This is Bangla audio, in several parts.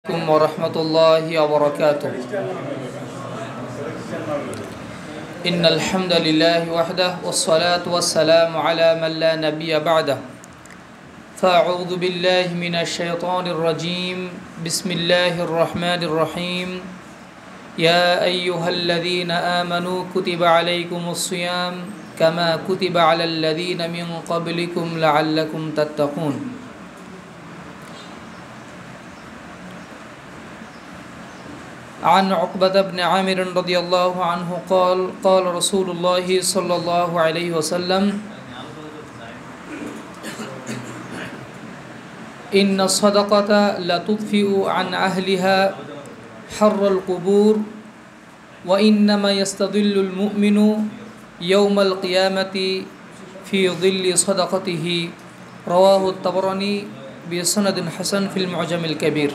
عليكم ورحمة الله وبركاته. إن الحمد لله وحده والصلاة والسلام على من لا نبي بعده. فأعوذ بالله من الشيطان الرجيم. بسم الله الرحمن الرحيم. يا أيها الذين آمنوا كتب عليكم الصيام كما كتب على الذين من قبلكم لعلكم تتقون. عن عقبة بن عامر رضي الله عنه قال قال رسول الله صلى الله عليه وسلم إن الصدقة لتطفئ عن أهلها حر القبور وإنما يستظل المؤمن يوم القيامة في ظل صدقته. رواه الطبراني بسند حسن في المعجم الكبير.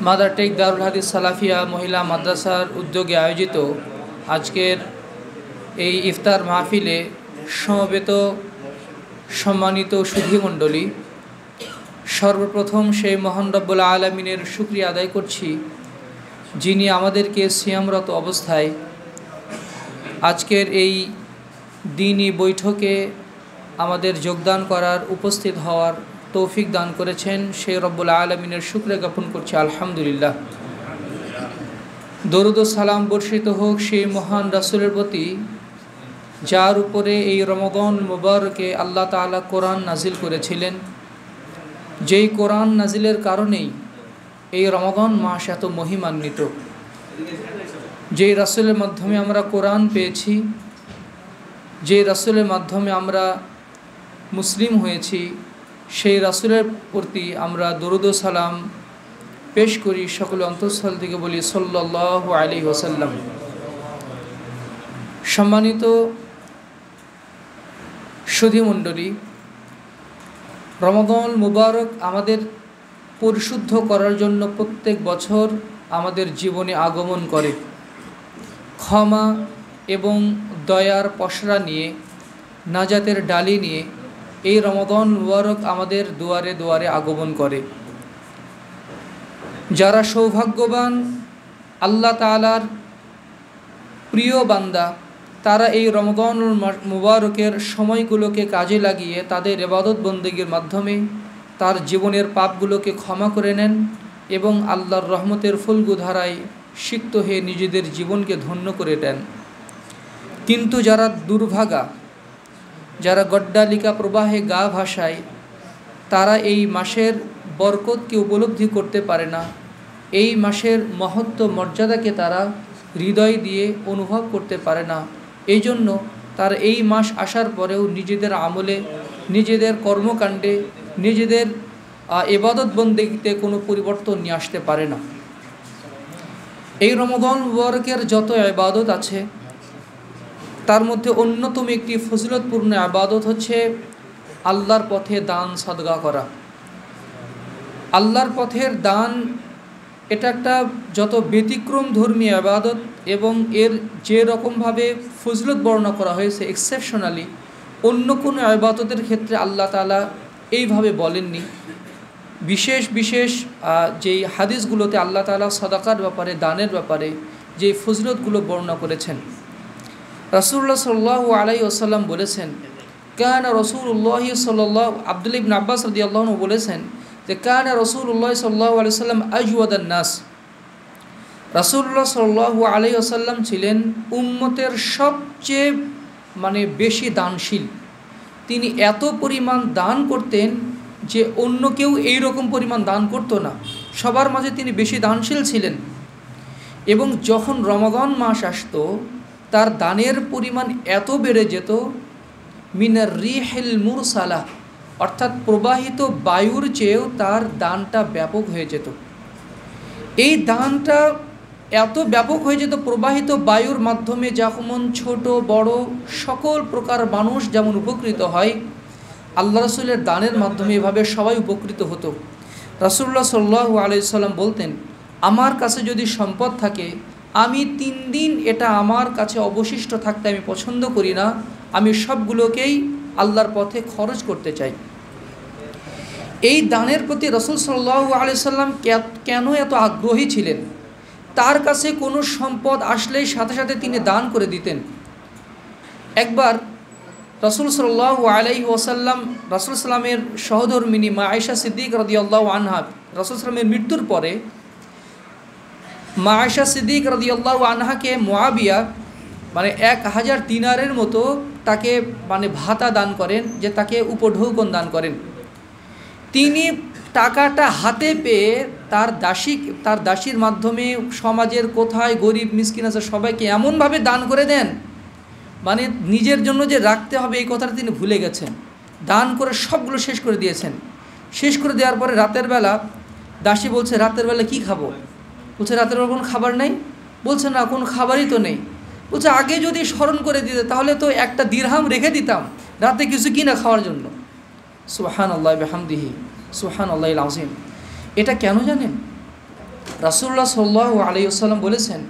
মাদার টেক দারুল হাদিস সালাফিয়া মহিলা মাদ্রাসার উদ্যোগে আয়োজিত আজকের এই ইফতার মাহফিলে সমবেত সম্মানিত সুধীমণ্ডলী, সর্বপ্রথম সেই মহান রব্বুল আলামিনের শুকরিয়া আদায় করছি, যিনি আমাদেরকে সিয়ামরত অবস্থায় আজকের এই দিনী বৈঠকে আমাদের যোগদান করার, উপস্থিত হওয়ার তৌফিক দান করেছেন। সেই রব্বুল আলামিনের শুকরিয়া জ্ঞাপন করছি, আলহামদুলিল্লাহ। দরুদ ও সালাম বর্ষিত হোক সেই মহান রাসূলের প্রতি, যার উপরে এই রমাদান মুবারকে আল্লাহ তাআলা কোরআন নাজিল করেছিলেন, যেই কোরআন নাজিলের কারণেই এই রমাদান মাস এত মহিমান্বিত। যেই রাসূলের মাধ্যমে আমরা কোরআন পেয়েছি, যেই রাসূলের মাধ্যমে আমরা মুসলিম হয়েছি, সেই রাসূলের প্রতি আমরা দরুদ ও সালাম পেশ করি। সকলে অন্তঃস্থল থেকে বলি সাল্লাল্লাহু আলাইহি ওয়াসাল্লাম। সম্মানিত সুধীমণ্ডলী, রমাদান মুবারক আমাদের পরিশুদ্ধ করার জন্য প্রত্যেক বছর আমাদের জীবনে আগমন করে। ক্ষমা এবং দয়ার পসরা নিয়ে, নাজাতের ডালি নিয়ে এই রমাদান মুবারক আমাদের দুয়ারে দুয়ারে আগমন করে। যারা সৌভাগ্যবান, আল্লাহ তাআলার প্রিয় বান্দা, তারা এই রমাদান মুবারকের সময়গুলোকে কাজে লাগিয়ে তাদের ইবাদত বন্দেগীর মাধ্যমে তার জীবনের পাপগুলোকে ক্ষমা করে নেন এবং আল্লাহর রহমতের ফুলগুধারায় সিক্ত হয়ে নিজেদের জীবনকে ধন্য করে দেন। কিন্তু যারা দুর্ভাগা, যারা গড্ডালিকা প্রবাহে গা ভাসায়, তারা এই মাসের বরকতকে উপলব্ধি করতে পারে না, এই মাসের মহত্ব মর্যাদাকে তারা হৃদয় দিয়ে অনুভব করতে পারে না। এই জন্য তারা এই মাস আসার পরেও নিজেদের আমলে, নিজেদের কর্মকাণ্ডে, নিজেদের ইবাদত বন্দেগীতে কোনো পরিবর্তন নিয়ে আসতে পারে না। এই রমাদান মুবারকের যত ইবাদত আছে, তার মধ্যে অন্যতম একটি ফজিলতপূর্ণ ইবাদত হচ্ছে আল্লাহর পথে দান সদকা করা। আল্লাহর পথের দান এটা একটা যত ব্যতিক্রম ধর্মী ইবাদত, এবং এর যে রকমভাবে ফজিলত বর্ণনা করা হয়েছে এক্সেপশনালি, অন্য কোনো ইবাদতের ক্ষেত্রে আল্লাহ তাআলা এইভাবে বলেননি। বিশেষ বিশেষ যেই হাদিসগুলোতে আল্লাহ তাআলা সাদাকার ব্যাপারে, দানের ব্যাপারে যে ফজিলতগুলো বর্ণনা করেছেন, রাসূলুল্লাহ সাল্লাল্লাহু আলাইহি ওয়াসাল্লাম বলেছেন, কানা রাসূলুল্লাহ সাল্লাল্লাহু, আব্দুল্লাহ ইবনে আব্বাস রাদিয়াল্লাহু আনহু বলেছেন যে কানা রাসূলুল্লাহ সাল্লাল্লাহু আলাইহি ওয়াসাল্লাম আজওয়াদান নাস। রাসূলুল্লাহ সাল্লাল্লাহু আলাইহি ওয়াসাল্লাম ছিলেন উম্মতের সবচেয়ে বেশি দানশীল। তিনি এত পরিমাণ দান করতেন যে অন্য কেউ এই রকম পরিমাণ দান করতো না। সবার মাঝে তিনি বেশি দানশীল ছিলেন। এবং যখন রমাদান মাস আসতো, তার দানের পরিমাণ এত বেড়ে যেত, মিনার রিহিল মুরসালা, অর্থাৎ প্রবাহিত বায়ুর চেয়েও তার দানটা ব্যাপক হয়ে যেত। এই দানটা এত ব্যাপক হয়ে যেত, প্রবাহিত বায়ুর মাধ্যমে যেমন ছোট বড় সকল প্রকার মানুষ যেমন উপকৃত হয়, আল্লাহ রাসূলের দানের মাধ্যমে এভাবে সবাই উপকৃত হতো। রাসূলুল্লাহ সাল্লাল্লাহু আলাইহি ওয়াসাল্লাম বলতেন, আমার কাছে যদি সম্পদ থাকে, আমি 3 দিন এটা আমার কাছে অবশিষ্ট থাকতে আমি পছন্দ করি না, আমি সবগুলোকেই আল্লাহর পথে খরচ করতে চাই। এই দানের প্রতি রাসূল সাল্লাল্লাহু আলাইহি সাল্লাম কেন এত আগ্রহী ছিলেন? তার কাছে কোনো সম্পদ আসলেই সাথে সাথে তিনি দান করে দিতেন। একবার রাসূল সাল্লাল্লাহু আলাইহি ওয়াসাল্লাম রাসূল সাল্লামের সহধর্মিণী মা আয়েশা সিদ্দিক রাদিয়াল্লাহু আনহা, রাসূল সাল্লামের মৃত্যুর পরে মা আয়েশা সিদ্দিক রাদিয়াল্লাহু আনহাকে মুআবিয়া 1000 দিনারের মতো তাকে ভাতা দান করেন, যে তাকে উপঢৌকন দান করেন। তিনি টাকাটা হাতে পেয়ে তার দাসীর মাধ্যমে সমাজের কোথায় গরিব মিসকিন আছে সবাইকে এমনভাবে দান করে দেন, নিজের জন্য যে রাখতে হবে এই কথাটা তিনি ভুলে গেছেন। দান করে সবগুলো শেষ করে দিয়েছেন। শেষ করে দেওয়ার পরে রাতের বেলা দাসী বলছে, রাতের বেলা কি খাবো? বলছে, রাতের বেলা কোনো খাবার নেই? বলছে, না, কোনো খাবারই তো নেই। বলছে, আগে যদি স্মরণ করে দিতে তাহলে তো একটা দিরহাম রেখে দিতাম রাতে কিছু কিনা খাওয়ার জন্য। সুবহানাল্লাহি বিহামদিহি সুবহানাল্লাহিল আযীম। এটা কেন জানেন? রাসূলুল্লাহ সাল্লাল্লাহু আলাইহি ওয়াসাল্লাম বলেছেন,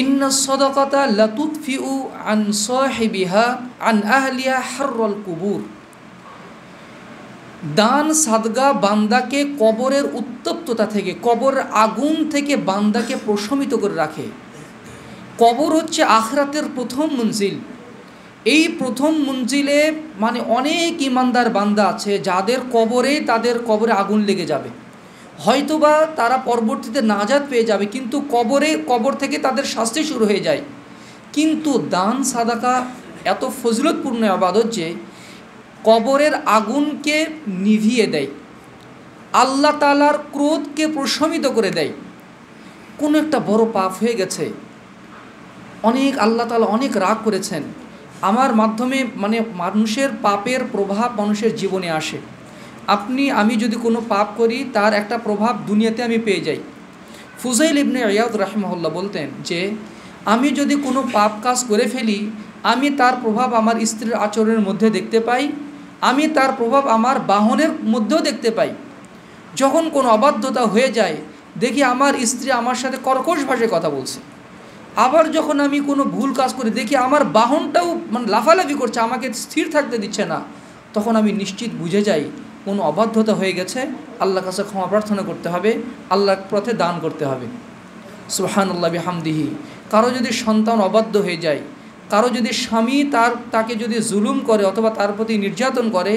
ইন্নাস সাদাকাতা লাতুদফিউ আন সাহিবিহা আন আহলিহা হাররাল কুবুর। দান সাদগা বান্দাকে কবরের উত্তপ্ততা থেকে, কবরের আগুন থেকে বান্দাকে প্রশমিত করে রাখে। কবর হচ্ছে আখিরাতের প্রথম মঞ্জিল। এই প্রথম মঞ্জিলে অনেক ইমানদার বান্দা আছে তাদের কবরে আগুন লেগে যাবে, হয়তোবা তারা পরবর্তীতে নাজাত পেয়ে যাবে, কিন্তু কবর থেকে তাদের শাস্তি শুরু হয়ে যায়। কিন্তু দান সাদাকা এত ফজিলতপূর্ণ ইবাদত যে কবরের আগুনকে নিভিয়ে দেয়, আল্লাহ তাআলার ক্রোধকে প্রশমিত করে দেয়। কোনো একটা বড় পাপ হয়ে গেছে, আল্লাহ তাআলা অনেক রাগ করেছেন, আমার মাধ্যমে মানুষের পাপের প্রভাব মানুষের জীবনে আসে। আমি যদি কোনো পাপ করি তার একটা প্রভাব দুনিয়াতে আমি পেয়ে যাই। ফুজাইল ইবনে ইয়াদ রাহিমাহুল্লাহ বলতেন যে আমি যদি কোনো পাপ কাজ করে ফেলি, আমি তার প্রভাব আমার স্ত্রীর আচরণের মধ্যে দেখতে পাই, আমি তার প্রভাব আমার বাহনের মধ্যেও দেখতে পাই। যখন কোনো অবাধ্যতা হয়ে যায়, দেখি আমার স্ত্রী আমার সাথে কর্কশ ভাষায় কথা বলছে। আবার যখন আমি কোনো ভুল কাজ করি, দেখি আমার বাহনটাও লাফালাফি করছে, আমাকে স্থির থাকতে দিচ্ছে না। তখন আমি নিশ্চিত বুঝে যাই কোনো অবাধ্যতা হয়ে গেছে, আল্লাহর কাছে ক্ষমা প্রার্থনা করতে হবে, আল্লাহর পথে দান করতে হবে। সুবহানাল্লাহি বিহামদিহি। কারো যদি সন্তান অবাধ্য হয়ে যায়, কারো যদি স্বামী তাকে যদি জুলুম করে অথবা তার প্রতি নির্যাতন করে,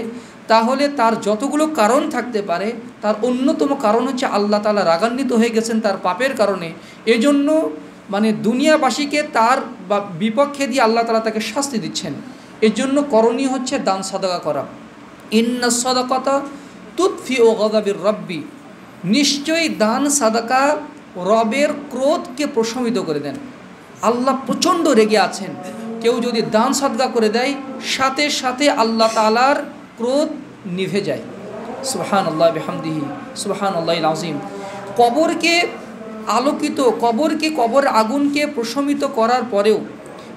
তাহলে তার যতগুলো কারণ থাকতে পারে তার অন্যতম কারণ হচ্ছে আল্লাহ তাআলা রাগান্বিত হয়ে গেছেন তার পাপের কারণে। এজন্য দুনিয়াবাসীকে তার বিপক্ষে দিয়ে আল্লাহ তাআলা তাকে শাস্তি দিচ্ছেন। এর জন্য করণীয় হচ্ছে দান সাদাকা করা। ইন্নাস সাদাকাতা তুদফিউ গাযাবির রাব্বি। নিশ্চয়ই দান সাদাকা রবের ক্রোধকে প্রশমিত করে দেন। আল্লাহ প্রচণ্ড রেগে আছেন, কেউ যদি দান সাদকা করে দেয় সাথে সাথে আল্লাহ তাআলার ক্রোধ নিভে যায়। সুবহানাল্লাহি বিহামদিহি সুবহানাল্লাহিল আযীম। কবরকে আলোকিত, কবর আগুনকে প্রশমিত করার পরেও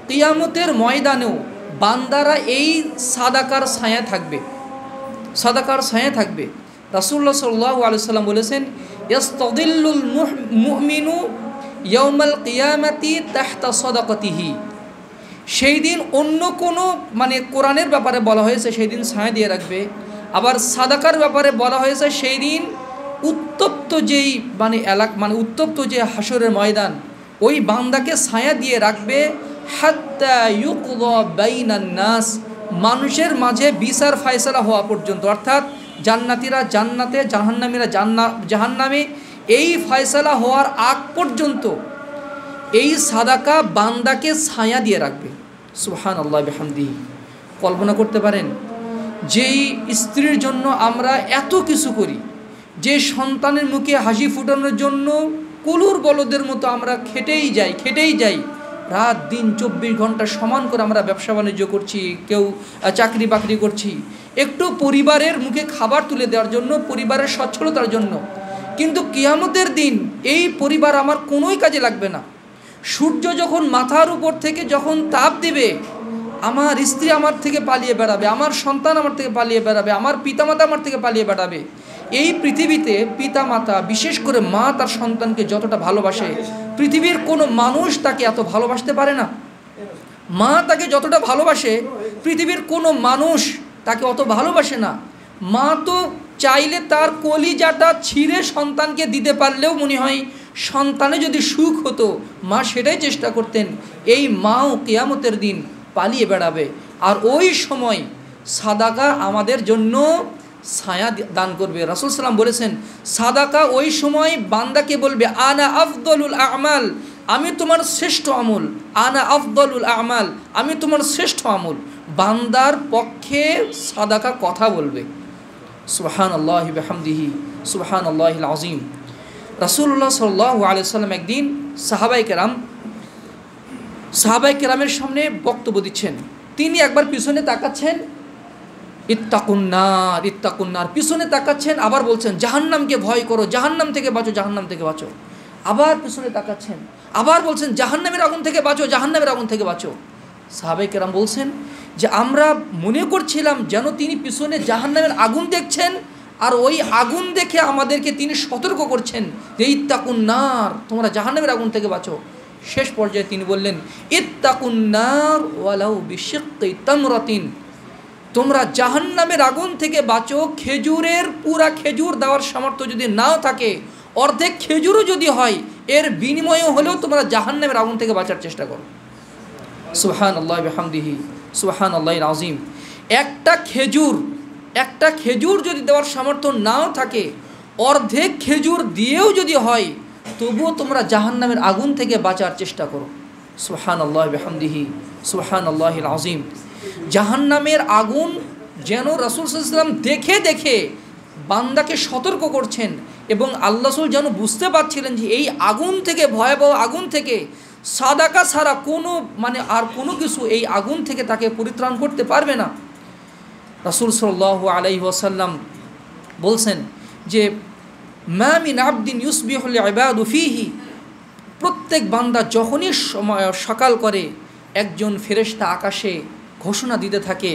কিয়ামতের ময়দানেও বান্দারা এই সাদাকার ছায়া থাকবে, রাসূলুল্লাহ সাল্লাল্লাহু আলাইহি ওয়াসাল্লাম বলেছেন, ইস্তাদিল্লুল মুমিনু ইয়াউমাল কিয়ামাতি তাহতা সাদাকাতিহি। সেই দিন অন্য কোনো কোরআনের ব্যাপারে বলা হয়েছে সেই দিন ছায়া দিয়ে রাখবে, আবার সাদাকার ব্যাপারে বলা হয়েছে সেই দিন উত্তপ্ত যেই উত্তপ্ত যে হাসরের ময়দান, ওই বান্দাকে ছায়া দিয়ে রাখবে হাত্তা ইউকযা বাইনান নাস, মানুষের মাঝে বিচার ফায়সালা হওয়া পর্যন্ত। অর্থাৎ জান্নাতীরা জান্নাতে, জাহান্নামীরা জাহান্নামে, এই ফায়সালা হওয়ার আগ পর্যন্ত এই সাদাকা বান্দাকে ছায়া দিয়ে রাখবে। সুবহানাল্লাহি বিহামদিহি। কল্পনা করতে পারেন, যেই স্ত্রীর জন্য আমরা এত কিছু করি, যে সন্তানের মুখে হাসি ফুটানোর জন্য কুলুর বলদের মতো আমরা খেটেই যাই, রাত দিন 24 ঘন্টা সমান করে আমরা ব্যবসা বাণিজ্য করছি, কেউ চাকরি বাকরি করছি, একটু পরিবারের মুখে খাবার তুলে দেওয়ার জন্য, পরিবারের সচ্ছলতার জন্য। কিন্তু কিয়ামতের দিন এই পরিবার আমার কোনোই কাজে লাগবে না। সূর্য যখন মাথার উপর থেকে যখন তাপ দেবে, আমার স্ত্রী আমার থেকে পালিয়ে বেড়াবে, আমার সন্তান আমার থেকে পালিয়ে বেড়াবে, আমার পিতামাতা আমার থেকে পালিয়ে বেড়াবে। এই পৃথিবীতে পিতামাতা, বিশেষ করে মা তার সন্তানকে যতটা ভালোবাসে, পৃথিবীর কোনো মানুষ তাকে এত ভালোবাসতে পারে না। মা তাকে যতটা ভালোবাসে পৃথিবীর কোনো মানুষ তাকে অত ভালোবাসে না। মা তো চাইলে তার কলিজাটা ছিঁড়ে সন্তানকে দিতে পারলেও মনে হয় সন্তানে যদি সুখ হতো, মা সেটাই চেষ্টা করতেন। এই মাও কিয়ামতের দিন পালিয়ে বেড়াবে, আর ওই সময় সাদাকা আমাদের জন্য ছায়া দান করবে। রাসূল সাল্লাল্লাহু আলাইহি ওয়াসাল্লাম বলেছেন, সাদাকা ওই সময় বান্দাকে বলবে, আনা আফদলুল আমাল, আমি তোমার শ্রেষ্ঠ আমল। আনা আফদলুল আমাল, আমি তোমার শ্রেষ্ঠ আমল। বান্দার পক্ষে সাদাকা কথা বলবে। সুবহানাল্লাহি বিহামদিহি, সুবহানাল্লাহিল আযীম। রাসূলুল্লাহ সাল্লাল্লাহু আলাইহি ওয়াসাল্লাম একদিন সাহাবায়ে কেরামের সামনে বক্তব্য দিচ্ছেন। তিনি একবার পিছনে তাকাচ্ছেন, ইত্তাকুন্নার ইত্তাকুন্নার, পিছনে তাকাচ্ছেন, আবার বলছেন জাহান্নামকে ভয় করো, জাহান্নাম থেকে বাঁচো, জাহান্নাম থেকে বাঁচো। আবার পিছনে তাকাচ্ছেন, আবার বলছেন জাহান্নামের আগুন থেকে বাঁচো, জাহান্নামের আগুন থেকে বাঁচো। সাহাবায়ে কেরাম বলছেন যে আমরা মনে করছিলাম যেন তিনি পিছনে জাহান্নামের আগুন দেখছেন, আর ওই আগুন দেখে আমাদেরকে তিনি সতর্ক করছেন যে ইত্তাকুন্নার, তোমরা জাহান্নামের আগুন থেকে বাঁচো। শেষ পর্যায়ে তিনি বললেন, ইত্তাকুন্নার ওয়ালাউ বিশিক্কি তামরাতিন, তোমরা জাহান্নামের আগুন থেকে বাঁচো, খেজুরের পুরা খেজুর দেওয়ার সামর্থ্য যদি নাও থাকে, অর্ধেক খেজুরও যদি হয়, এর বিনিময়ে হলেও তোমরা জাহান্নামের আগুন থেকে বাঁচার চেষ্টা করো। সুবহানাল্লাহি বিহামদিহি, সুবহানাল্লাহিল আযীম। একটা খেজুর যদি দেওয়ার সামর্থ্য নাও থাকে, অর্ধেক খেজুর দিয়েও যদি হয়, তবুও তোমরা জাহান্নামের আগুন থেকে বাঁচার চেষ্টা করো। সুবহানাল্লাহি বিহামদিহি, সুবহানাল্লাহিল আযীম। জাহান্নামের আগুন যেন রাসূল সাল্লাল্লাহু আলাইহি ওয়াসাল্লাম দেখে দেখে বান্দাকে সতর্ক করছেন, এবং আল্লাহ রাসূল যেন বুঝতে পারছিলেন যে এই আগুন থেকে, ভয়াবহ আগুন থেকে সাদাকা ছাড়া আর কোনো কিছু এই আগুন থেকে তাকে পরিত্রাণ করতে পারবে না। রাসূল সাল্লাল্লাহু আলাইহি ওয়াসাল্লাম বলছেন যে মা মিন আবদিন ইউসবিহুল ইবাদু ফীহি, প্রত্যেক বান্দা যখনই সকাল করে একজন ফেরেশতা আকাশে ঘোষণা দিতে থাকে,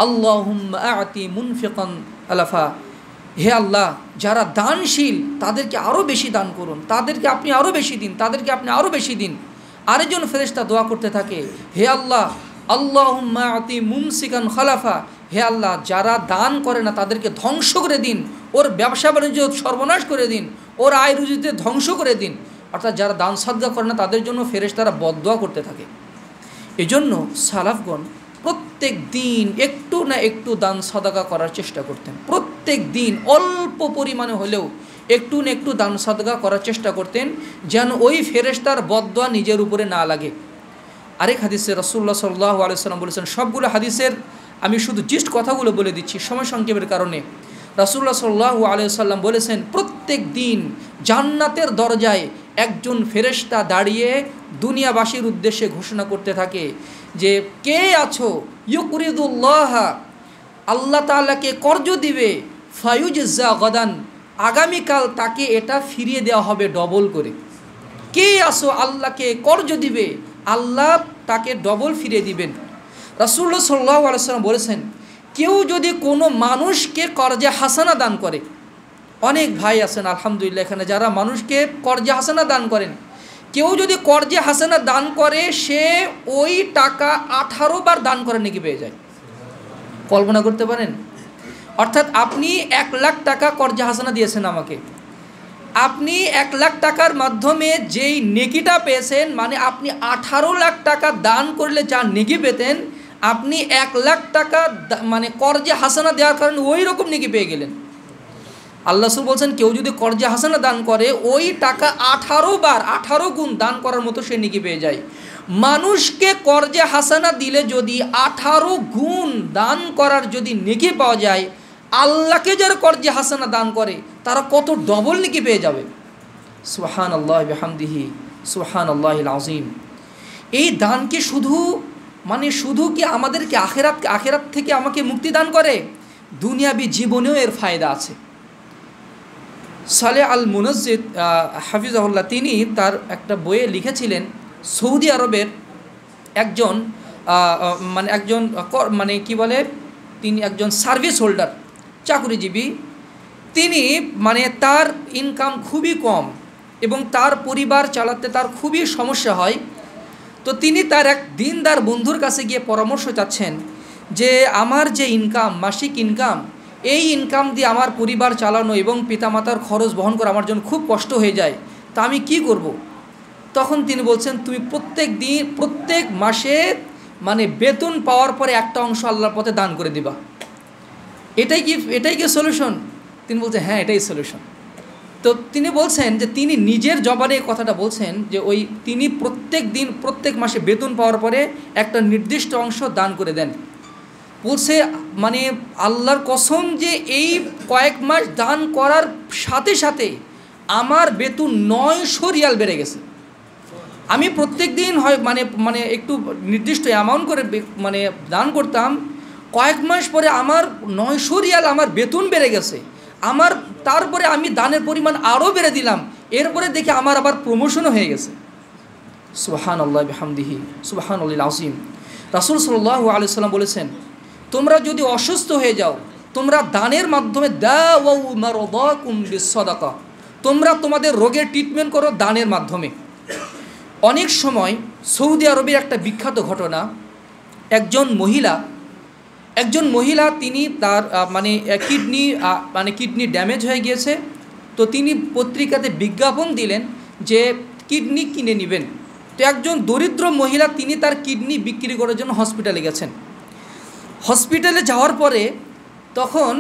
আল্লাহুম্মা আ'তি মুনফিকান আলাফা, হে আল্লাহ, যারা দানশীল তাদেরকে আরও বেশি দান করুন, তাদেরকে আপনি আরও বেশি দিন, তাদেরকে আপনি আরও বেশি দিন। আরেকজন ফেরেশতা দোয়া করতে থাকে, হে আল্লাহ, আল্লাহুম্মা আ'তি মুমসিকান খালাফা, হে আল্লাহ, যারা দান করে না তাদেরকে ধ্বংস করে দিন, ওর ব্যবসা বাণিজ্য সর্বনাশ করে দিন, ওর আয় রুজিতে ধ্বংস করে দিন। অর্থাৎ যারা দান সাদকা করে না তাদের জন্য ফেরেশতারা বদদোয়া করতে থাকে। এজন্য সালাফগণ প্রত্যেক দিন একটু না একটু দান সাদাকা করার চেষ্টা করতেন। প্রত্যেক দিন অল্প পরিমাণে হলেও একটু না একটু দান সাদকা করার চেষ্টা করতেন, যেন ওই ফেরেশতার বদদোয়া নিজের উপরে না লাগে। আরেক হাদিসে রাসূলুল্লাহ সাল্লাল্লাহু আলাইহি ওয়াসাল্লাম বলেছেন, সবগুলো হাদিসের আমি শুধু জিস্ট কথাগুলো বলে দিচ্ছি সময় সংক্ষেপের কারণে। রাসূলুল্লাহ সাল্লাল্লাহু আলাইহি ওয়াসাল্লাম বলেছেন, প্রত্যেক দিন জান্নাতের দরজায় একজন ফেরেশতা দাঁড়িয়ে দুনিয়াবাসীর উদ্দেশ্যে ঘোষণা করতে থাকে যে কে আছো ইউকরিদুল্লাহ, আল্লাহ তাআলাকে কর্জ দিবে, ফায়ুজজা গাদান, আগামীকাল তাকে এটা ফিরিয়ে দেওয়া হবে ডবল করে। কে আছো আল্লাহকে কর্জ দিবে, আল্লাহ তাকে ডবল ফিরিয়ে দিবেন। রাসূলুল্লাহ সাল্লাল্লাহু আলাইহি ওয়াসাল্লাম বলেছেন, কেউ যদি কোনো মানুষকে কর্জে হাসানা দান করে, অনেক ভাই আছেন আলহামদুলিল্লাহ এখানে যারা মানুষকে কর্জে হাসানা দান করেন, কেউ যদি কর্জে হাসানা দান করে, সে ওই টাকা 18 বার দান করে নাকি পেয়ে যায়। কল্পনা করতে পারেন? অর্থাৎ আপনি 1 লাখ টাকা কর্জে হাসানা দিয়েছেন আমাকে, আপনি 1 লাখ টাকার মাধ্যমে যেই নেকিটা পেয়েছেন, মানে আপনি 18 লাখ টাকা দান করলে যা নেকি পেতেন, আপনি 1 লাখ টাকা মানে কর্জে হাসানা দেওয়ার কারণে ওই রকম নেকি পেয়ে গেলেন। আল্লাহ রাসূল বলছেন, কেউ যদি কর্জে হাসানা দান করে, ওই টাকা 18 গুণ দান করার মতো সে নেকি পেয়ে যায়। মানুষকে কর্জে হাসানা দিলে যদি 18 গুণ দান করার যদি নেকি পাওয়া যায়, আল্লাহকে যারা কর্জে হাসানা দান করে তারা কত ডবল নেকি পেয়ে যাবে। সুবহানাল্লাহি বিহামদিহি, সুবহানাল্লাহিল আযীম। এই দান কি শুধু কি আমাদেরকে আখিরাত থেকে আমাকে মুক্তি দান করে? দুনিয়াবি জীবনেও এর ফায়দা আছে। সালেহ আল মুনাজ্জিদ হাফিজাহুল্লাহ তিনি তার একটা বইয়ে লিখেছিলেন, সৌদি আরবের একজন তিনি একজন সার্ভিস হোল্ডার, চাকুরিজীবী। তিনি তার ইনকাম খুবই কম এবং তার পরিবার চালাতে তার খুবই সমস্যা হয়। তো তিনি তার এক দিনদার বন্ধুর কাছে গিয়ে পরামর্শ চাচ্ছেন যে আমার যে ইনকাম, মাসিক ইনকাম, এই ইনকাম দিয়ে আমার পরিবার চালানো এবং পিতামাতার খরচ বহন করা আমার জন্য খুব কষ্ট হয়ে যায়, তা আমি কি করব? তখন তিনি বলছেন, তুমি প্রত্যেক মাসে মানে বেতন পাওয়ার পরে একটা অংশ আল্লাহর পথে দান করে দিবা। এটাই কি সলিউশন? তিনি বলছেন, হ্যাঁ, এটাই সলিউশন। তো তিনি বলছেন যে তিনি নিজের জবানে কথাটা বলছেন যে তিনি প্রত্যেক মাসে বেতন পাওয়ার পরে একটা নির্দিষ্ট অংশ দান করে দেন। বলছে মানে আল্লাহর কসম যে এই কয়েক মাস দান করার সাথে সাথে আমার বেতন 900 রিয়াল বেড়ে গেছে। আমি প্রত্যেক দিন হয় মানে একটু নির্দিষ্ট অ্যামাউন্ট করে মানে দান করতাম, কয়েক মাস পরে আমার 900 রিয়াল আমার বেতন বেড়ে গেছে। তারপরে আমি দানের পরিমাণ আরও বেড়ে দিলাম, এরপরে দেখি আমার আবার প্রমোশনও হয়ে গেছে। সুবহানাল্লাহ বিহামদিহি সুবহানাল্লাহিল আযীম। রাসূল সাল্লাল্লাহু আলাইহি ওয়াসাল্লাম বলেছেন, তোমরা যদি অসুস্থ হয়ে যাও, তোমরা দানের মাধ্যমে দাওয়াউ মারদাকুম বিসসাদাকা, তোমরা তোমাদের রোগের ট্রিটমেন্ট করো দানের মাধ্যমে। অনেক সময় সৌদি আরবের একটা বিখ্যাত ঘটনা, একজন মহিলা তিনি তার কিডনি ড্যামেজ হয়ে গিয়েছে। তো তিনি পত্রিকাতে বিজ্ঞাপন দিলেন যে কিডনি কিনে নেবেন। তো একজন দরিদ্র মহিলা তিনি তার কিডনি বিক্রি করার জন্য হসপিটালে গেছেন। হসপিটালে যাওয়ার পরে তখন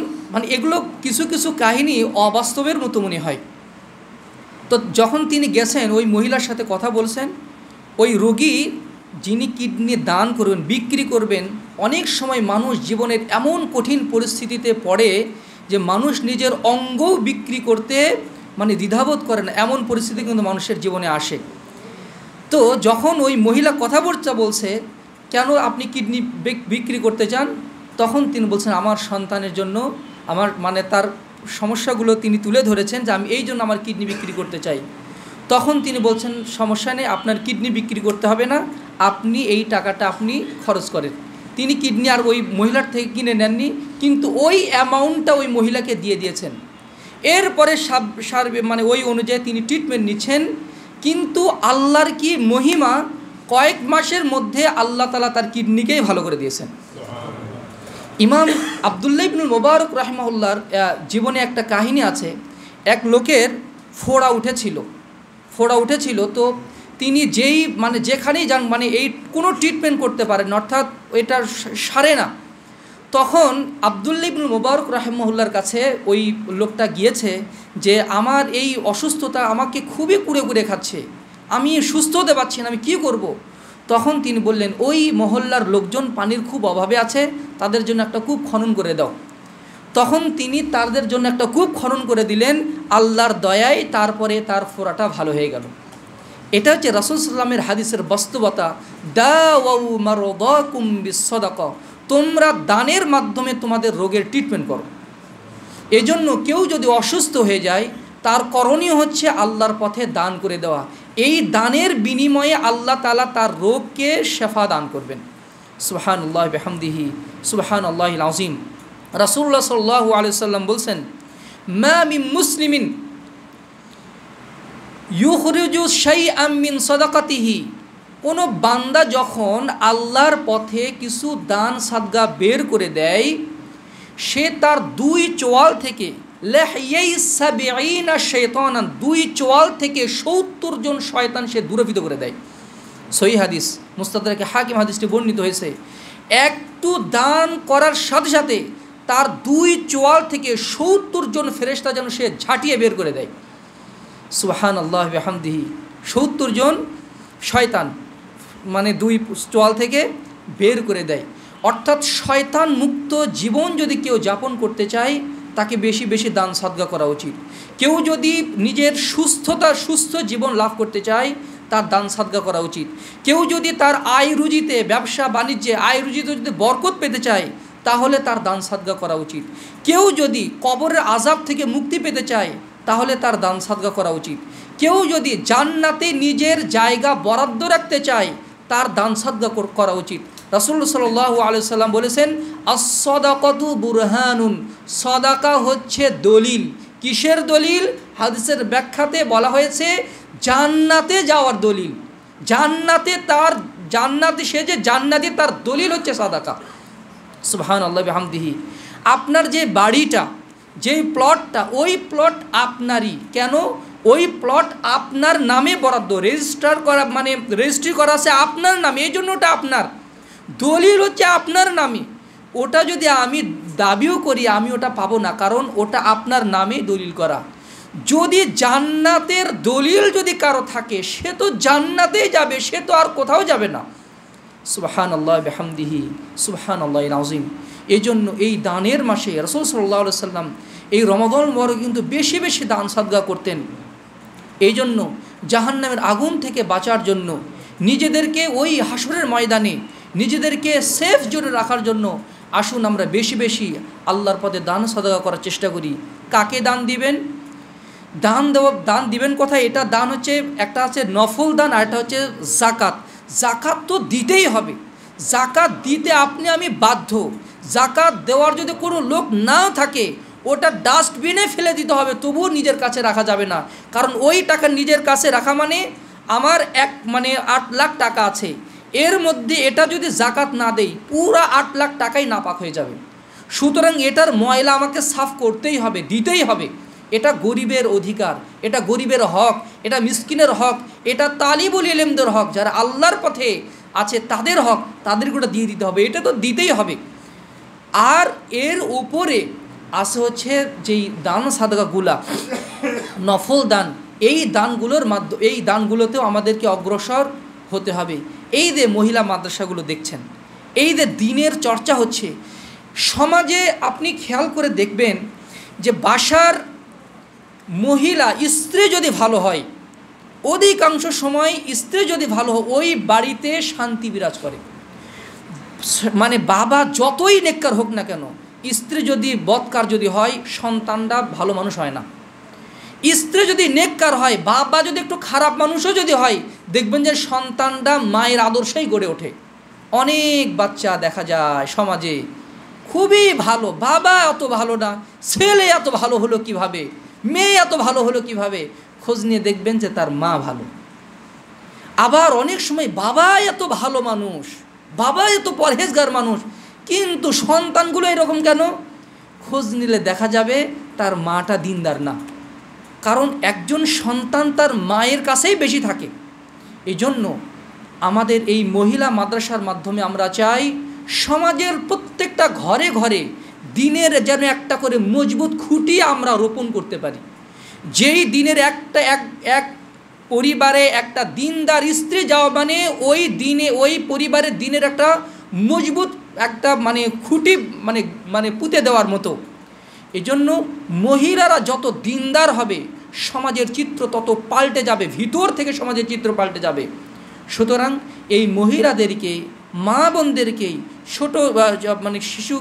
এগুলো কিছু কাহিনী অবাস্তবের মতো মনে হয়। তো যখন তিনি গেছেন, ওই মহিলার সাথে কথা বলছেন, ওই রোগী যিনি কিডনি দান করবেন, বিক্রি করবেন, অনেক সময় মানুষ জীবনের এমন কঠিন পরিস্থিতিতে পড়ে যে মানুষ নিজের অঙ্গও বিক্রি করতে দ্বিধাবোধ করে না, এমন পরিস্থিতি কিন্তু মানুষের জীবনে আসে। তো যখন ওই মহিলা কথাবার্তা বলছে, কেন আপনি কিডনি বিক্রি করতে চান, তখন তিনি বলছেন আমার সন্তানের জন্য, আমার তার সমস্যাগুলো তিনি তুলে ধরেছেন যে আমি এই জন্য আমার কিডনি বিক্রি করতে চাই। তখন তিনি বলছেন, সমস্যা নেই, আপনার কিডনি বিক্রি করতে হবে না, আপনি এই টাকাটা আপনি খরচ করেন। তিনি কিডনি আর ওই মহিলার থেকে কিনে নেননি, কিন্তু ওই অ্যামাউন্টটা ওই মহিলাকে দিয়ে দিয়েছেন। এরপরে ওই অনুযায়ী তিনি ট্রিটমেন্ট নিচ্ছেন। কিন্তু আল্লাহর কি মহিমা, কয়েক মাসের মধ্যে আল্লাহ তাআলা তার কিডনিকেই ভালো করে দিয়েছেন। ইমাম আব্দুল্লাহ ইবনুল মুবারক রাহিমাহুল্লাহর জীবনে একটা কাহিনী আছে। এক লোকের ফোড়া উঠেছিল। তো তিনি যেখানেই যান এই কোনো ট্রিটমেন্ট করতে পারেন, অর্থাৎ এটা সারে না। তখন আব্দুল্লাহ ইবনুল মুবারক রাহিমাহুল্লাহর কাছে ওই লোকটা গিয়েছে যে আমার এই অসুস্থতা আমাকে খুবই কুড়ে খাচ্ছে, আমি সুস্থ হতে পারছি না, আমি কী করব? তখন তিনি বললেন, ওই মহল্লার লোকজন পানির খুব অভাবে আছে, তাদের জন্য একটা কূপ খনন করে দাও। তখন তিনি তাদের জন্য একটা কূপ খনন করে দিলেন। আল্লাহর দয়ায় তারপরে তার ফোড়াটা ভালো হয়ে গেল। এটা হচ্ছে রাসূল সাল্লাল্লাহু আলাইহি ওয়াসাল্লামের হাদিসের বাস্তবতা। দাওয়াউ মারদাকুম বিসসাদাকা, তোমরা দানের মাধ্যমে তোমাদের রোগের ট্রিটমেন্ট করো। এজন্য কেউ যদি অসুস্থ হয়ে যায়, তার করণীয় হচ্ছে আল্লাহর পথে দান করে দেওয়া। এই দানের বিনিময়ে আল্লাহ তাআলা তার রোগকে শেফা দান করবেন। সুবহানাল্লাহি বিহামদিহি সুবহানাল্লাহিল আযীম। রাসূলুল্লাহ সাল্লাল্লাহু আলাইহি ওয়াসাল্লাম বলছেন, মা মিন মুসলিমিন ইউখরিজু শাইআম মিন সাদাকাতিহি, কোনো বান্দা যখন আল্লাহর পথে কিছু দান সাদগা বের করে দেয়, সে তার 2 চোয়াল থেকে লাহইয়াই সাবঈনা শাইতানান, 2 চোয়াল থেকে 70 জন শয়তান সে দূরীভূত করে দেয়। সহিহ হাদিস, মুস্তাদরাকে হাকিম হাদিসটি বর্ণিত হয়েছে। একটু দান করার সাথে সাথে তার 2 চোয়াল থেকে 70 জন ফেরেশতা যেন সে ঝাঁটিয়ে বের করে দেয়। সুবহানাল্লাহি ওয়া বিহামদিহি। 70 জন শয়তান 2 চোয়াল থেকে বের করে দেয়। অর্থাৎ শয়তান মুক্ত জীবন যদি কেউ যাপন করতে চায়, তাকে বেশি বেশি দান সাদগা করা উচিত। কেউ যদি নিজের সুস্থ জীবন লাভ করতে চায়, তার দান সাদগা করা উচিত। কেউ যদি তার আয় রুজিতে, ব্যবসা বাণিজ্যে আয় রুজিতে যদি বরকত পেতে চায়, তাহলে তার দান সাদগা করা উচিত। কেউ যদি কবরের আযাব থেকে মুক্তি পেতে চায়, তাহলে তার দান সাদগা করা উচিত। কেউ যদি জান্নাতে নিজের জায়গা বরাদ্দ রাখতে চায়, তার দান সাদগা করা উচিত। রাসূলুল্লাহ সাল্লাল্লাহু আলাইহি ওয়াসাল্লাম বলেছেন, আস-সাদাকাতু বুরহানুন, সাদাকা হচ্ছে দলিল। কিসের দলিল? হাদিসের ব্যাখ্যাতে বলা হয়েছে জান্নাতে যাওয়ার দলিল। জান্নাতে সে যে জান্নাতি, তার দলিল হচ্ছে সাদাকা। সুবহানাল্লাহি বিহামদিহি। আপনার যে বাড়িটা, যেই প্লটটা, ওই প্লট আপনারই। কেন? ওই প্লট আপনার নামে বরাদ্দ, রেজিস্টার করা, মানে রেজিস্ট্রি করা আছে আপনার নামে, এই জন্য ওটা আপনার। দলিল হচ্ছে আপনার নামে। ওটা যদি আমি দাবিও করি, আমি ওটা পাবো না, কারণ ওটা আপনার নামেই দলিল করা। যদি জান্নাতের দলিল যদি কারো থাকে, সে তো জান্নাতেই যাবে, সে তো আর কোথাও যাবে না। সুবহানাল্লাহ বিহামদিহি, সুবহানাল্লাহিল আযীম। এই জন্য এই দানের মাসে রাসূল সাল্লাল্লাহু আলাইহি সাল্লাম এই রমাদান মুবারকে কিন্তু বেশি বেশি দান সাদকা করতেন। এই জন্য জাহান্নামের আগুন থেকে বাঁচার জন্য, নিজেদেরকে ওই হাসরের ময়দানে নিজেদেরকে সেফ জোনে রাখার জন্য আসুন আমরা বেশি বেশি আল্লাহর পথে দান সাদকা করার চেষ্টা করি। কাকে দান দিবেন? দান দিবেন কোথায়? এটা দান হচ্ছে, একটা আছে নফল দান, আর একটা হচ্ছে জাকাত। জাকাত তো দিতেই হবে, জাকাত দিতে আপনি আমি বাধ্য। জাকাত দেওয়ার যদি কোনো লোক না থাকে, ওটা ডাস্টবিনে ফেলে দিতে হবে, তবুও নিজের কাছে রাখা যাবে না। কারণ ওই টাকা নিজের কাছে রাখা মানে আমার 8 লাখ টাকা আছে, এর মধ্যে এটা যদি জাকাত না দেই, পুরা 8 লাখ টাকাই নাপাক হয়ে যাবে। সুতরাং এটার ময়লা আমাকে সাফ করতেই হবে, দিতেই হবে। এটা গরিবের অধিকার, এটা গরিবের হক, এটা মিসকিনের হক, এটা তালিবুল ইলমদের হক, যারা আল্লাহর পথে আছে তাদের হক, তাদেরকে ওটা দিয়ে দিতে হবে, এটা তো দিতেই হবে। আর এর উপরে আসে হচ্ছে যেই দান সাদকাগুলা, নফল দান, এই দানগুলোতেও আমাদেরকে অগ্রসর হতে হবে। এই যে মহিলা মাদ্রাসাগুলো দেখছেন, এই যে দিনের চর্চা হচ্ছে সমাজে, আপনি খেয়াল করে দেখবেন যে বাসার মহিলা, স্ত্রী যদি ভালো হয়, অধিকাংশ সময় স্ত্রী যদি ভালো হয়, ওই বাড়িতে শান্তি বিরাজ করে। মানে বাবা যতই নেককার হোক না কেন, স্ত্রী যদি বদকার যদি হয়, সন্তানরা ভালো মানুষ হয় না। স্ত্রী যদি নেককার হয়, বাবা যদি একটু খারাপ মানুষও যদি হয়, দেখবেন যে সন্তানরা মায়ের আদর্শেই গড়ে ওঠে। অনেক বাচ্চা দেখা যায় সমাজে খুবই ভালো, বাবা এত ভালো না, ছেলে এত ভালো হলো কিভাবে, মেয়ে এত ভালো হলো কিভাবে, খোঁজ নিয়ে দেখবেন যে তার মা ভালো। আবার অনেক সময় বাবা এত ভালো মানুষ, বাবা এত পরহেজগার মানুষ, কিন্তু সন্তানগুলো এরকম কেন? খোঁজ নিলে দেখা যাবে তার মাটা দিনদার না। কারণ একজন সন্তান তার মায়ের কাছেই বেশি থাকে। এই জন্য আমাদের এই মহিলা মাদ্রাসার মাধ্যমে আমরা চাই সমাজের প্রত্যেকটা ঘরে ঘরে দিনের যেন একটা করে মজবুত খুঁটি আমরা রোপণ করতে পারি। যেই দিনের এক পরিবারে একটা দিনদার স্ত্রী যাওয়া মানে ওই পরিবারের দিনের একটা মজবুত একটা খুঁটি পুঁতে দেওয়ার মতো। এই জন্য মহিলারা যত দিনদার হবে, সমাজের চিত্র তত পাল্টে যাবে, ভিতর থেকে সমাজের চিত্র পাল্টে যাবে। সুতরাং এই মহিলাদেরকে, মা বোনদেরকেই, ছোটো শিশু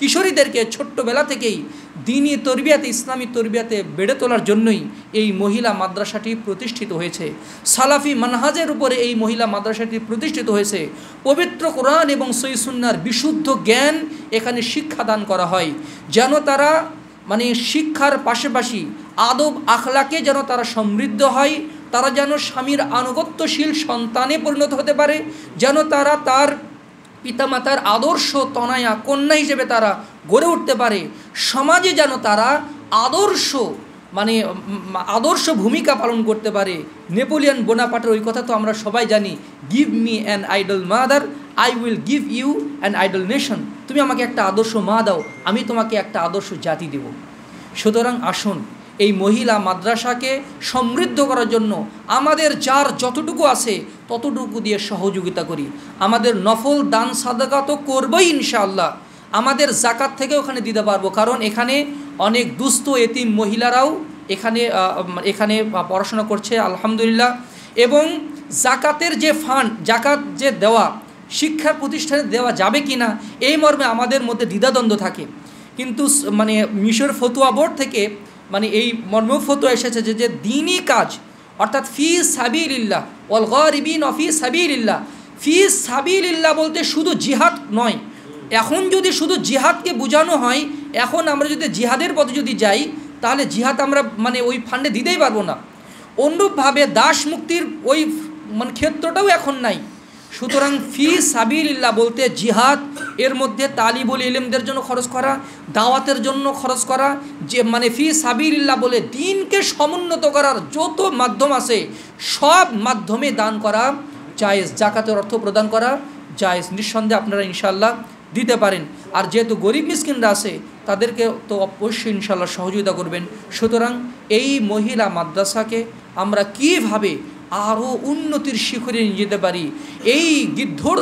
কিশোরীদেরকে ছোট্টবেলা থেকেই দিনী তরবিয়াতে, ইসলামী তরবিয়াতে বেড়ে তোলার জন্যই এই মহিলা মাদ্রাসাটি প্রতিষ্ঠিত হয়েছে। সালাফি মানহাজের উপরে এই মহিলা মাদ্রাসাটি প্রতিষ্ঠিত হয়েছে। পবিত্র কোরআন এবং সহিহ সুন্নাহর বিশুদ্ধ জ্ঞান এখানে শিক্ষাদান করা হয়, যেন তারা শিক্ষার পাশাপাশি আদব আখলাকে যেন তারা সমৃদ্ধ হয়, তারা যেন স্বামীর আনুগত্যশীল সন্তানে পরিণত হতে পারে, যেন তারা তার পিতামাতার আদর্শ তনয়া কন্যা হিসেবে তারা গড়ে উঠতে পারে, সমাজে যেন তারা আদর্শ ভূমিকা পালন করতে পারে। নেপোলিয়ন বোনাপার্টের ওই কথা তো আমরা সবাই জানি, give me an ideal mother, I will give you an ideal nation. তুমি আমাকে একটা আদর্শ মা দাও, আমি তোমাকে একটা আদর্শ জাতি দেব। সুতরাং আসুন এই মহিলা মাদ্রাসাকে সমৃদ্ধ করার জন্য আমাদের যার যতটুকু আছে ততটুকু দিয়ে সহযোগিতা করি। আমাদের নফল দান সাদাকা তো করবই ইনশাআল্লাহ, আমাদের জাকাত থেকে ওখানে দিতে পারবো, কারণ এখানে অনেক দুস্থ এতিম মহিলারাও এখানে পড়াশোনা করছে আলহামদুলিল্লাহ। এবং জাকাতের যে ফান্ড, জাকাত যে দেওয়া শিক্ষার প্রতিষ্ঠানে দেওয়া যাবে কি না, এই মর্মে আমাদের মধ্যে দ্বিধাদ্বন্দ্ব থাকে। কিন্তু মিশর ফতুয়া বোর্ড থেকে এই মর্ম ফতুয়া এসেছে যে দ্বীনি কাজ, অর্থাৎ ফি সাবিলিল্লাহ ওয়াল গারিবিন ফি সাবিলিল্লাহ। ফি সাবিলিল্লাহ বলতে শুধু জিহাদ নয়। এখন যদি শুধু জিহাদকে বোঝানো হয়, এখন আমরা যদি জিহাদের পথে যদি যাই, তাহলে জিহাদ আমরা ওই ফান্ডে দিতেই পারবো না। অনুরূপভাবে দাস মুক্তির ওই ক্ষেত্রটাও এখন নাই। সুতরাং ফি সাবিলিল্লাহ বলতে জিহাদ, এর মধ্যে তালিবুল ইলমদের জন্য খরচ করা, দাওয়াতের জন্য খরচ করা, যে মানে ফি সাবিলিল্লাহ বলে দিনকে সমুন্নত করার যত মাধ্যম আছে সব মাধ্যমে দান করা জায়েজ, জাকাতের অর্থ প্রদান করা জায়েজ। নিঃসন্দেহে আপনারা ইনশাআল্লাহ দিতে পারেন। আর যেহেতু গরিব মিসকিনরা আছে তাদেরকে তো অবশ্যই ইনশাআল্লাহ সহযোগিতা করবেন। সুতরাং এই মহিলা মাদ্রাসাকে আমরা কীভাবে আরও উন্নতির শিখরে নিয়ে যেতে পারি, এই গিদ্ধর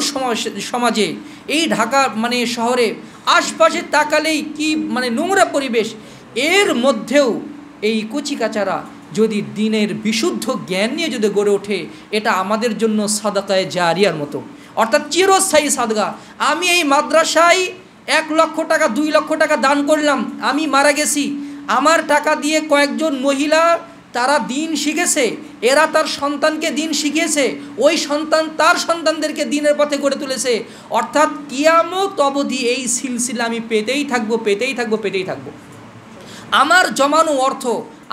সমাজে, এই ঢাকা মানে শহরে আশপাশে তাকালেই কি মানে নোংরা পরিবেশ, এর মধ্যেও এই কচিকাচারা যদি দিনের বিশুদ্ধ জ্ঞান নিয়ে যদি গড়ে ওঠে, এটা আমাদের জন্য সাদাকায়ে জারিয়ার মতো, অর্থাৎ চিরস্থায়ী সাদগা। আমি এই মাদ্রাসায় 1 লক্ষ টাকা 2 লক্ষ টাকা দান করলাম, আমি মারা গেছি, আমার টাকা দিয়ে কয়েকজন মহিলা তারা দিন শিখেছে, এরা তার সন্তানকে দিন শিখিয়েছে, ওই সন্তান তার সন্তানদেরকে দিনের পথে গড়ে তুলেছে, অর্থাৎ কিয়ামত অবধি এই সিলসিলা আমি পেতেই থাকবো, পেতেই থাকবো, পেতেই থাকবো। আমার জমানো অর্থ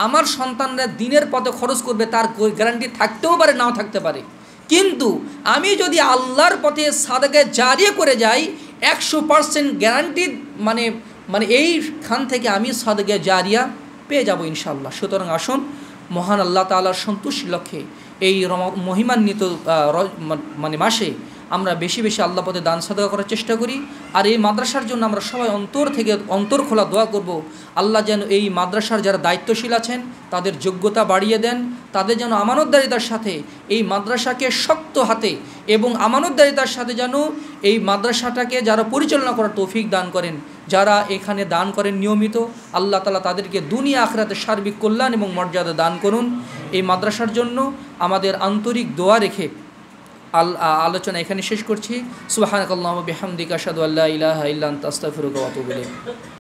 আমার সন্তানরা দিনের পথে খরচ করবে, তার গ্যারান্টি থাকতেও পারে, নাও থাকতে পারে। কিন্তু আমি যদি আল্লাহর পথে সাদাকে জারিয়া করে যাই, 100% গ্যারান্টি মানে এইখান থেকে আমি সাদাকে জারিয়া পেয়ে যাব ইনশাআল্লাহ। সুতরাং আসুন মহান আল্লাহ তাআলার সন্তুষ্টির লক্ষ্যে এই মহিমান্বিত মানে মাসে আমরা বেশি বেশি আল্লাহ পথে দান সাদকা করার চেষ্টা করি। আর এই মাদ্রাসার জন্য আমরা সবাই অন্তর থেকে অন্তর খোলা দোয়া করব, আল্লাহ যেন এই মাদ্রাসার যারা দায়িত্বশীল আছেন তাদের যোগ্যতা বাড়িয়ে দেন, তাদের যেন আমানতদারিতার সাথে এই মাদ্রাসাকে শক্ত হাতে এবং আমানতদারিতার সাথে যেন এই মাদ্রাসাটাকে যারা পরিচালনা করার তৌফিক দান করেন। যারা এখানে দান করেন নিয়মিত, আল্লাহ তাআলা তাদেরকে দুনিয়া আখিরাতে সার্বিক কল্যাণ এবং মর্যাদা দান করুন। এই মাদ্রাসার জন্য আমাদের আন্তরিক দোয়া রেখে আলোচনা এখানে শেষ করছি। সুবহানাকাল্লাহুম্মা বিহামদিকা আশহাদু আল্লা ইলাহা ইল্লা আনতা আস্তাগফিরুকা ওয়া আতুবু ইলাইক।